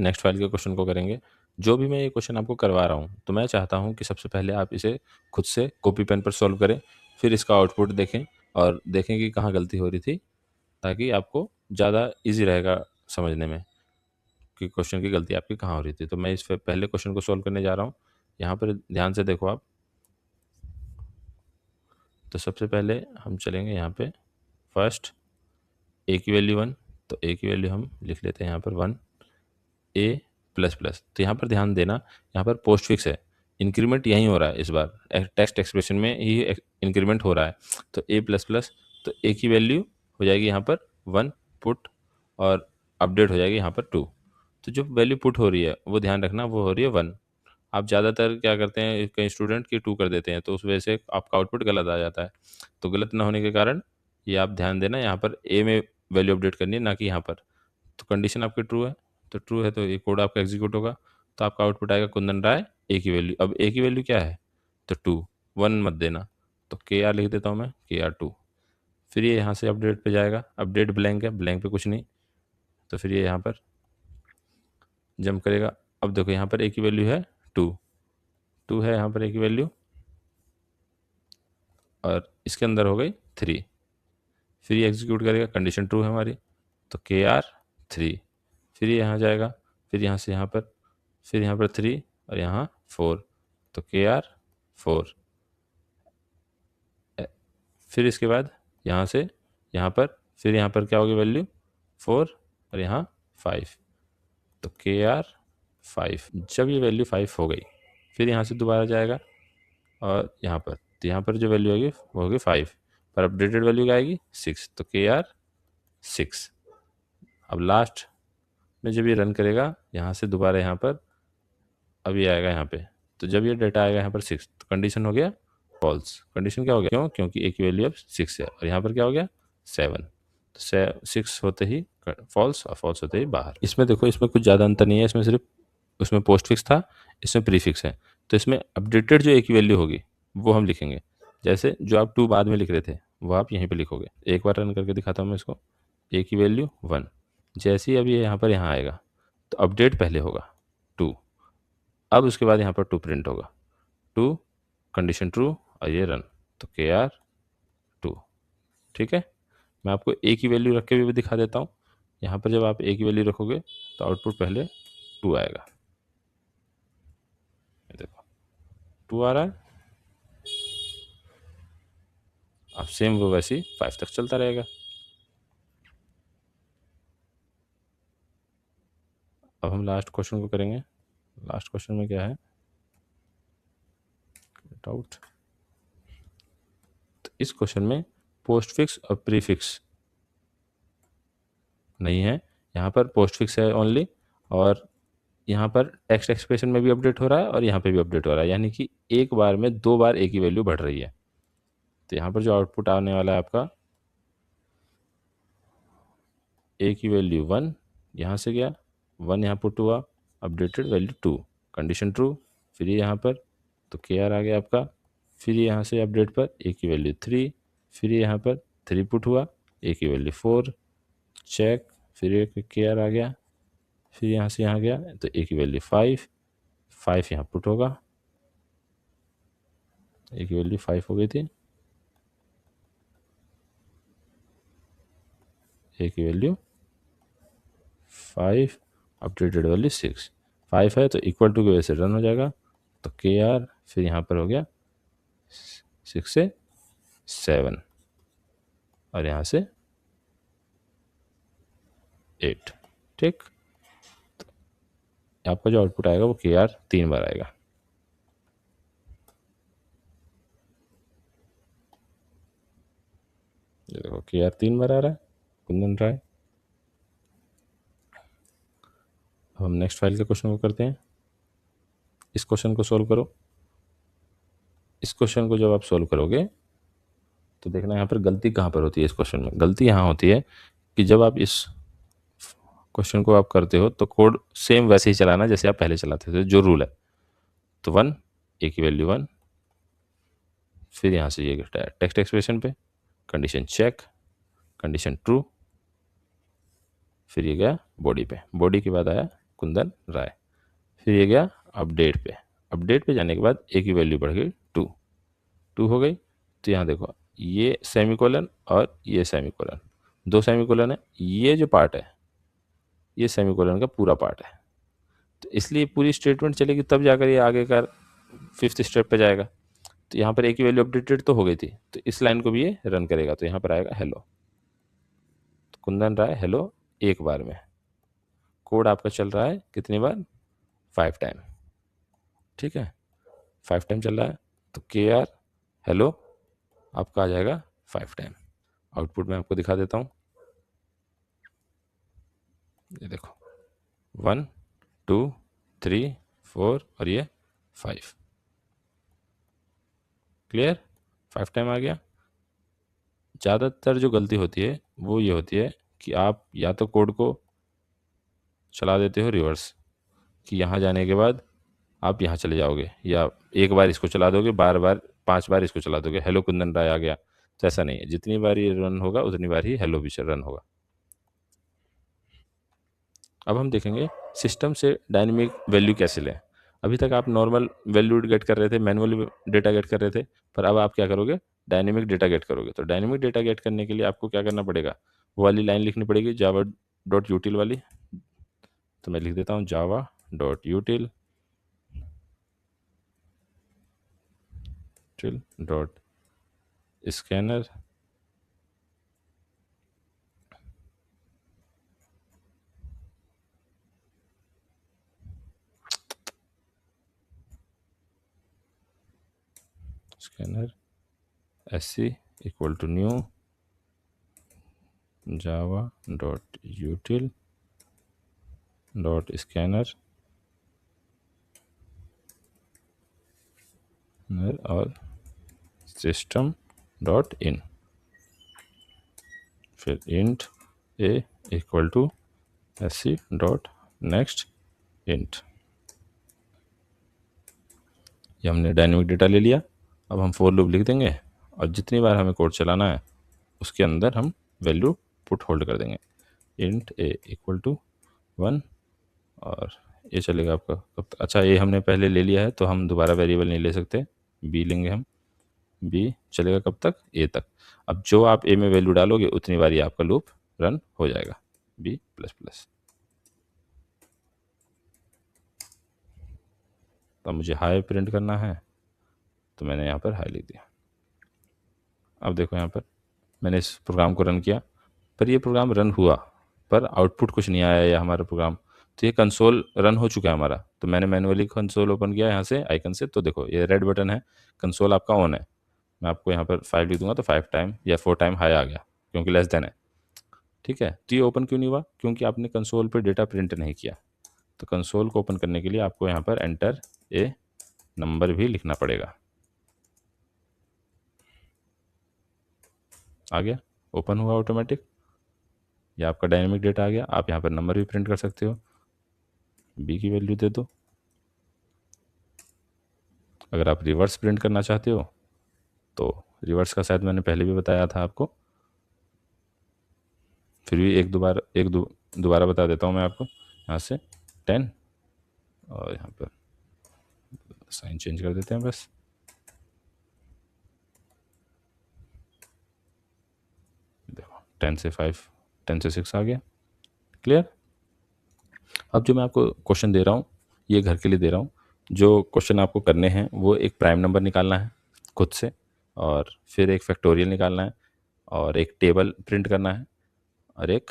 Next file के question को करेंगे। जो भी मैं ये क्वेश्चन आपको करवा रहा हूँ, तो मैं चाहता हूँ कि सबसे पहले आप इसे खुद से कॉपी पेन पर सॉल्व करें, फिर इसका आउटपुट देखें और देखें कि कहाँ गलती हो रही थी, ताकि आपको ज़्यादा ईज़ी रहेगा समझने में कि क्वेश्चन की गलती आपकी कहाँ हो रही थी। तो मैं इस पहले क्वेश्चन को सॉल्व करने जा रहा हूँ। यहाँ पर ध्यान से देखो आप। तो सबसे पहले हम चलेंगे यहाँ पे फर्स्ट ए की वैल्यू 1, तो ए की वैल्यू हम लिख लेते हैं यहाँ पर 1 ए प्लस प्लस। तो यहाँ पर ध्यान देना, यहाँ पर पोस्ट फिक्स है, इंक्रीमेंट यहीं हो रहा है, इस बार टेक्स्ट एक्सप्रेशन में ही इंक्रीमेंट हो रहा है। तो ए प्लस प्लस, तो ए की वैल्यू हो जाएगी यहाँ पर 1 पुट और अपडेट हो जाएगी यहाँ पर 2। तो जो वैल्यू पुट हो रही है वो ध्यान रखना, वो हो रही है 1। आप ज़्यादातर क्या करते हैं, कई स्टूडेंट की 2 कर देते हैं, तो उस वजह से आपका आउटपुट गलत आ जाता है। तो गलत ना होने के कारण ये आप ध्यान देना, यहाँ पर ए में वैल्यू अपडेट करनी है, ना कि यहाँ पर। तो कंडीशन आपकी ट्रू है, तो ट्रू है तो ये कोड आपका एग्जीक्यूट होगा, तो आपका आउटपुट आएगा कुंदन राय ए की वैल्यू। अब ए की वैल्यू क्या है, तो 2, 1 मत देना, तो के आर लिख देता हूँ मैं, के आर 2। फिर ये यहाँ से अपडेट पे जाएगा, अपडेट ब्लैंक है, ब्लैंक पे कुछ नहीं, तो फिर ये यहाँ पर जंप करेगा। अब देखो यहाँ पर ए की वैल्यू है 2, 2 है यहाँ पर ए की वैल्यू, और इसके अंदर हो गई 3। फिर ये एग्जीक्यूट करेगा, कंडीशन ट्रू है हमारी, तो के आर 3। फिर ये यहाँ जाएगा, फिर यहाँ से यहाँ पर, फिर यहाँ पर 3 और यहाँ 4, तो के आर 4। फिर इसके बाद यहाँ से यहाँ पर, फिर यहाँ पर क्या होगी वैल्यू 4 और यहाँ 5, तो के आर 5। जब ये वैल्यू 5 हो गई, फिर यहाँ से दोबारा जाएगा और यहाँ पर, तो यहाँ पर जो वैल्यू होगी वो होगी 5, पर अपडेटेड वैल्यू क्या आएगी 6, तो के आर 6। अब लास्ट में जब ये रन करेगा यहाँ से दोबारा यहाँ पर, अब ये आएगा यहाँ पे, तो जब ये डेटा आएगा यहाँ पर 6, तो कंडीशन हो गया फॉल्स। कंडीशन क्या हो गया, क्यों, क्योंकि ए की वैल्यू अब 6 है और यहाँ पर क्या हो गया 7, तो 6 होते ही फॉल्स और फॉल्स होते ही बाहर। इसमें देखो, इसमें कुछ ज़्यादा अंतर नहीं है, इसमें सिर्फ उसमें पोस्ट फिक्स था, इसमें प्री फिक्स है। तो इसमें अपडेटेड जो ए की वैल्यू होगी वो हम लिखेंगे, जैसे जो आप 2 बाद में लिख रहे थे वो आप यहीं पे लिखोगे। एक बार रन करके दिखाता हूँ मैं इसको। ए की वैल्यू 1, जैसे ही अब ये यहाँ पर यहाँ आएगा, तो अपडेट पहले होगा 2, अब उसके बाद यहाँ पर 2 प्रिंट होगा, 2 कंडीशन ट्रू और ये रन, तो के आर 2। ठीक है, मैं आपको ए की वैल्यू रख के भी दिखा देता हूँ। यहाँ पर जब आप ए की वैल्यू रखोगे तो आउटपुट पहले 2 आएगा, ये देखो 2 आ रहा है। अब सेम वो वैसे ही 5 तक चलता रहेगा। अब हम लास्ट क्वेश्चन को करेंगे। लास्ट क्वेश्चन में क्या है, आउट। तो इस क्वेश्चन में पोस्ट फिक्स और प्री फिक्स नहीं है, यहाँ पर पोस्ट फिक्स है ओनली, और यहाँ पर टेक्स्ट एक्सप्रेशन में भी अपडेट हो रहा है और यहाँ पे भी अपडेट हो रहा है, यानी कि एक बार में 2 बार ए की वैल्यू बढ़ रही है। तो यहाँ पर जो आउटपुट आने वाला है आपका, ए की वैल्यू 1 यहाँ से गया, 1 यहाँ पुट हुआ, अपडेटेड वैल्यू 2, कंडीशन ट्रू, फिर ये यहाँ पर, तो के आर आ गया आपका। फिर यहाँ से अपडेट पर ए की वैल्यू 3, फिर यहाँ पर 3 पुट हुआ, ए की वैल्यू 4, चेक, फिर एक के आर आ गया, फिर यहाँ से यहाँ गया, तो ए की वैल्यू 5, 5 यहाँ पुट होगा, ए की वैल्यू 5 हो गई थी, ए की वैल्यू 5, अपडेटेड वैल्यू 6, 5 है तो इक्वल टू की वजह से रन हो जाएगा, तो के आर, फिर यहाँ पर हो गया 6 से 7 और यहाँ से 8। ठीक, आपका जो आउटपुट आएगा वो के आर 3 बार आएगा। ये देखो के आर 3 बार आ रहा है, कुंदन राय। अब हम नेक्स्ट फाइल के क्वेश्चन को करते हैं। इस क्वेश्चन को सोल्व करो। इस क्वेश्चन को जब आप सोल्व करोगे तो देखना यहाँ पर गलती कहाँ पर होती है। इस क्वेश्चन में गलती यहाँ होती है कि जब आप इस क्वेश्चन को आप करते हो तो कोड सेम वैसे ही चलाना जैसे आप पहले चलाते थे, जो रूल है। तो 1, ए की वैल्यू 1, फिर यहाँ से ये टेक्स्ट एक्सप्रेशन पे, कंडीशन चेक, कंडीशन ट्रू, फिर ये गया बॉडी पे, बॉडी के बाद आया कुंदन राय। फिर ये गया अपडेट पे। अपडेट पे जाने के बाद ए की वैल्यू बढ़ गई 2, 2 हो गई। तो यहाँ देखो ये सेमीकोलन और ये सेमीकोलन, दो सेमीकोलन है, ये जो पार्ट है ये सेमीकोलन का पूरा पार्ट है। तो इसलिए पूरी स्टेटमेंट चलेगी तब जाकर ये आगे का फिफ्थ स्टेप पे जाएगा। तो यहाँ पर ए की वैल्यू अपडेटेड तो हो गई थी, तो इस लाइन को भी ये रन करेगा। तो यहाँ पर आएगा हेलो, तो कुंदन राय हेलो एक बार में। कोड आपका चल रहा है कितनी बार? 5 टाइम। ठीक है, 5 टाइम चल रहा है। तो के आर हेलो आपका आ जाएगा 5 टाइम। आउटपुट में आपको दिखा देता हूँ, ये देखो 1 2 3 4 और ये 5। क्लियर? 5 टाइम आ गया। ज़्यादातर जो गलती होती है वो ये होती है कि आप या तो कोड को चला देते हो रिवर्स, कि यहाँ जाने के बाद आप यहाँ चले जाओगे, या एक बार इसको चला दोगे, बार बार 5 बार इसको चला दोगे, हेलो कुंदन राय आ गया। तो ऐसा नहीं है, जितनी बार ये रन होगा उतनी बार ही हेलो भी रन होगा। अब हम देखेंगे सिस्टम से डायनेमिक वैल्यू कैसे लें। अभी तक आप नॉर्मल वैल्यू गेट कर रहे थे, मैनुअली डेटा गेट कर रहे थे, पर अब आप क्या करोगे? डायनेमिक डेटा गेट करोगे। तो डायनेमिक डेटा गेट करने के लिए आपको क्या करना पड़ेगा? वो वाली लाइन लिखनी पड़ेगी, जावा डॉट यूटिल वाली। तो मैं लिख देता हूँ Java dot util dot scanner scanner SC equal to new Java dot util dot scanner और सिस्टम डॉट इन, फिर int a equal to SC dot next int. ये हमने डायनेमिक डेटा ले लिया। अब हम फॉर लूप लिख देंगे और जितनी बार हमें कोड चलाना है उसके अंदर हम वैल्यू पुट होल्ड कर देंगे। इंट ए इक्वल टू 1 और ये चलेगा आपका कब तक? अच्छा, ये हमने पहले ले लिया है तो हम दोबारा वेरिएबल नहीं ले सकते, बी लेंगे हम। बी चलेगा कब तक? ए तक। अब जो आप ए में वैल्यू डालोगे उतनी बार ये आपका लूप रन हो जाएगा, बी प्लस प्लस। तो मुझे हाई प्रिंट करना है तो मैंने यहाँ पर हाई लिख दिया। अब देखो यहाँ पर मैंने इस प्रोग्राम को रन किया, पर ये प्रोग्राम रन हुआ पर आउटपुट कुछ नहीं आया, या हमारा प्रोग्राम, तो ये कंसोल रन हो चुका है हमारा। तो मैंने मैनुअली कंसोल ओपन किया यहाँ से आइकन से, तो देखो ये रेड बटन है, कंसोल आपका ऑन है। मैं आपको यहाँ पर 5 लिख दूंगा तो 5 टाइम या 4 टाइम हाई आ गया, क्योंकि लेस देन है। ठीक है, तो ये ओपन क्यों नहीं हुआ? क्योंकि आपने कंसोल पर डेटा प्रिंट नहीं किया। तो कंसोल को ओपन करने के लिए आपको यहाँ पर एंटर ए नंबर भी लिखना पड़ेगा। आ गया, ओपन हुआ ऑटोमेटिक, या आपका डायनेमिक डेटा आ गया। आप यहाँ पर नंबर भी प्रिंट कर सकते हो, बी की वैल्यू दे दो। अगर आप रिवर्स प्रिंट करना चाहते हो तो रिवर्स का शायद मैंने पहले भी बताया था आपको, फिर भी दोबारा बता देता हूँ मैं आपको। यहाँ से 10 और यहाँ पर साइन चेंज कर देते हैं बस। देखो 10 से 5, 10 से 6 आ गया। क्लियर? अब जो मैं आपको क्वेश्चन दे रहा हूँ ये घर के लिए दे रहा हूँ। जो क्वेश्चन आपको करने हैं वो एक प्राइम नंबर निकालना है खुद से, और फिर एक फैक्टोरियल निकालना है, और एक टेबल प्रिंट करना है, और एक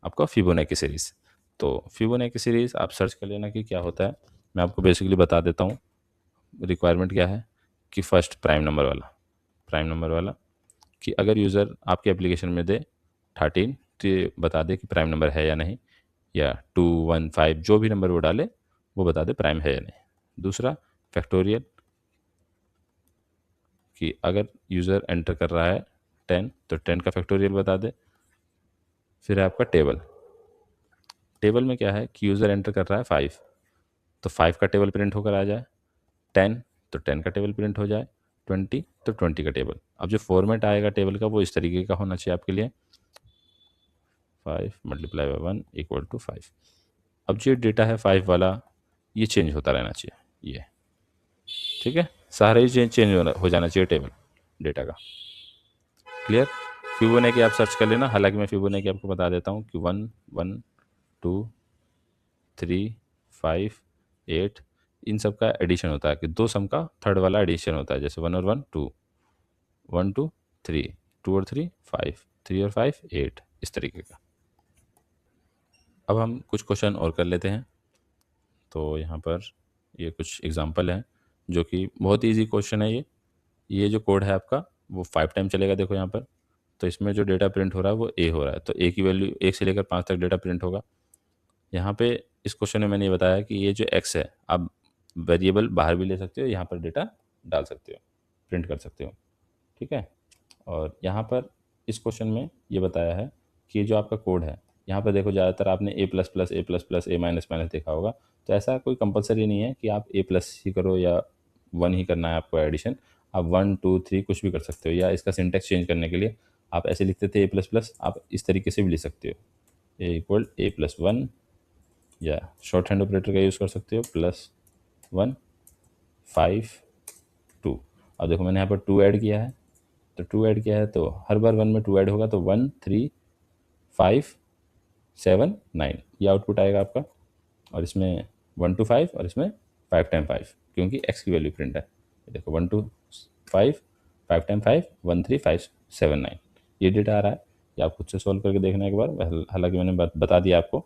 आपका फिबोनाची सीरीज़। तो फिबोनाची सीरीज़ आप सर्च कर लेना कि क्या होता है। मैं आपको बेसिकली बता देता हूँ रिक्वायरमेंट क्या है। कि फर्स्ट प्राइम नंबर वाला कि अगर यूज़र आपके एप्लीकेशन में दे 13 तो ये बता दे कि प्राइम नंबर है या नहीं, या 2 1 5 जो भी नंबर वो डाले वो बता दे प्राइम है या नहीं। दूसरा फैक्टोरियल कि अगर यूज़र एंटर कर रहा है 10 तो 10 का फैक्टोरियल बता दे। फिर है आपका टेबल में क्या है कि यूज़र एंटर कर रहा है 5 तो 5 का टेबल प्रिंट होकर आ जाए, 10 तो 10 का टेबल प्रिंट हो जाए, 20 तो 20 का टेबल। अब जो फॉर्मेट आएगा टेबल का वो इस तरीके का होना चाहिए आपके लिए, 5 × 1 = 5। अब जो डेटा है 5 वाला, ये चेंज होता रहना चाहिए, ये ठीक है, सारा ही चेंज हो जाना चाहिए टेबल डेटा का। क्लियर। फिबोनाची आप सर्च कर लेना, हालांकि मैं फिबोनाची आपको बता देता हूँ कि 1 1 2 3 5 8 इन सब का एडिशन होता है, कि दो सम का थर्ड वाला एडिशन होता है, जैसे 1 और 1 2, 1 2 3, 2 और 3 5, 3 और 5 8, इस तरीके का। अब हम कुछ क्वेश्चन और कर लेते हैं। तो यहाँ पर ये कुछ एग्जांपल हैं जो कि बहुत इजी क्वेश्चन है। ये जो कोड है आपका वो 5 टाइम चलेगा, देखो यहाँ पर। तो इसमें जो डेटा प्रिंट हो रहा है वो ए हो रहा है, तो ए की वैल्यू 1 से लेकर 5 तक डेटा प्रिंट होगा। यहाँ पे इस क्वेश्चन में मैंने ये बताया कि ये जो एक्स है, आप वेरिएबल बाहर भी ले सकते हो, यहाँ पर डेटा डाल सकते हो, प्रिंट कर सकते हो, ठीक है। और यहाँ पर इस क्वेश्चन में ये बताया है कि जो आपका कोड है, यहाँ पर देखो ज़्यादातर आपने ए प्लस प्लस ए प्लस प्लस ए माइनस माइनस देखा होगा। तो ऐसा कोई कंपलसरी नहीं है कि आप ए प्लस ही करो या 1 ही करना है आपको एडिशन। आप 1 2 3 कुछ भी कर सकते हो, या इसका सिंटेक्स चेंज करने के लिए आप ऐसे लिखते थे ए प्लस प्लस, आप इस तरीके से भी लिख सकते हो, ए इक्वल ए प्लस 1, या शॉर्ट हैंड ऑपरेटर का यूज़ कर सकते हो, प्लस 1 5 2। अब देखो मैंने यहाँ पर 2 ऐड किया है, तो 2 ऐड किया है तो हर बार 1 में 2 ऐड होगा, तो 1 3 5 7 9 ये आउटपुट आएगा आपका। और इसमें 1 to 5 और इसमें 5 टाइम 5, क्योंकि एक्स की वैल्यू प्रिंट है। ये देखो 1 to 5, 5 टाइम 5 1 3 5 7 9 ये डेटा आ रहा है। ये आप खुद से सॉल्व करके देखना एक बार, हालांकि मैंने बता दिया आपको।